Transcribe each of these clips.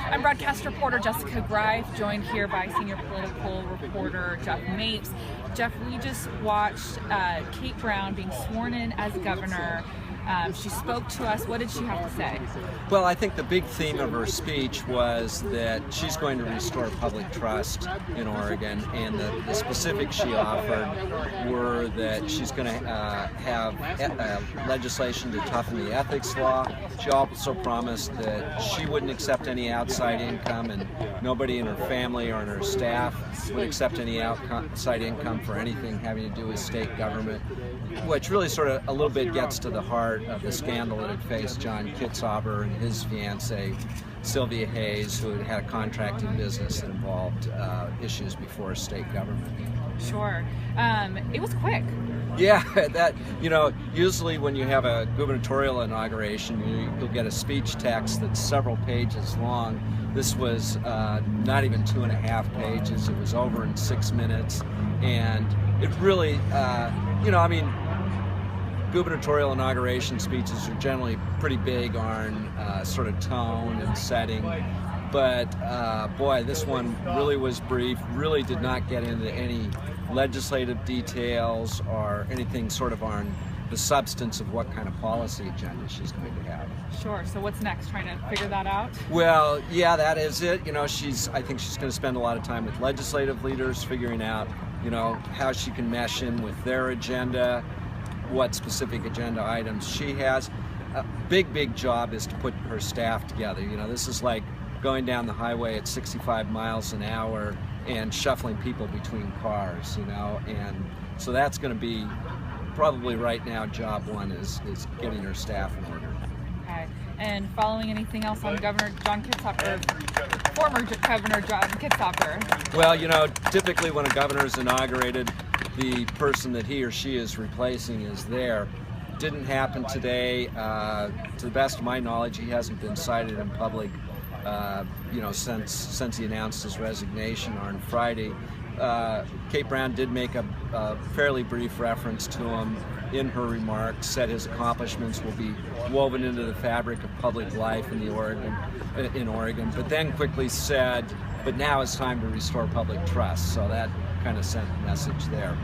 I'm broadcast reporter Jessica Greif, joined here by senior political reporter Jeff Mapes. Jeff, we just watched Kate Brown being sworn in as governor. She spoke to us. What did she have to say? Well, I think the big theme of her speech was that she's going to restore public trust in Oregon, and the specifics she offered were that she's going to have legislation to toughen the ethics law. She also promised that she wouldn't accept any outside income, and nobody in her family or in her staff would accept any outside income for anything having to do with state government, which really sort of a little bit gets to the heart of the scandal that had faced John Kitzhaber and his fiancée Sylvia Hayes, who had a contracting business that involved issues before state government. Sure. It was quick. Yeah, usually when you have a gubernatorial inauguration, you'll get a speech text that's several pages long. This was not even 2.5 pages. It was over in 6 minutes, and it really, gubernatorial inauguration speeches are generally pretty big on sort of tone and setting, but boy, this one really was brief, really did not get into any legislative details or anything sort of on the substance of what kind of policy agenda she's going to have. Sure. So what's next? Trying to figure that out? Well, yeah, that is it. I think she's going to spend a lot of time with legislative leaders figuring out, how she can mesh in with their agenda, what specific agenda items she has. A big job is to put her staff together. This is like going down the highway at 65 miles an hour and shuffling people between cars, and so that's going to be probably right now job one is getting her staff in order. Okay. And following anything else on Governor John Kitzhaber, former Governor John Kitzhaber? Well, typically when a governor is inaugurated, the person that he or she is replacing is there. Didn't happen today. To the best of my knowledge, he hasn't been cited in public, since he announced his resignation on Friday. Kate Brown did make a fairly brief reference to him in her remarks, said his accomplishments will be woven into the fabric of public life in Oregon, but then quickly said, but now it's time to restore public trust. So that kind of sent a message there.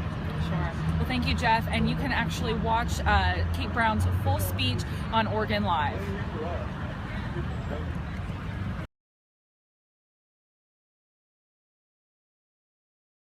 Sure. Well, thank you, Jeff. And you can actually watch Kate Brown's full speech on OregonLive.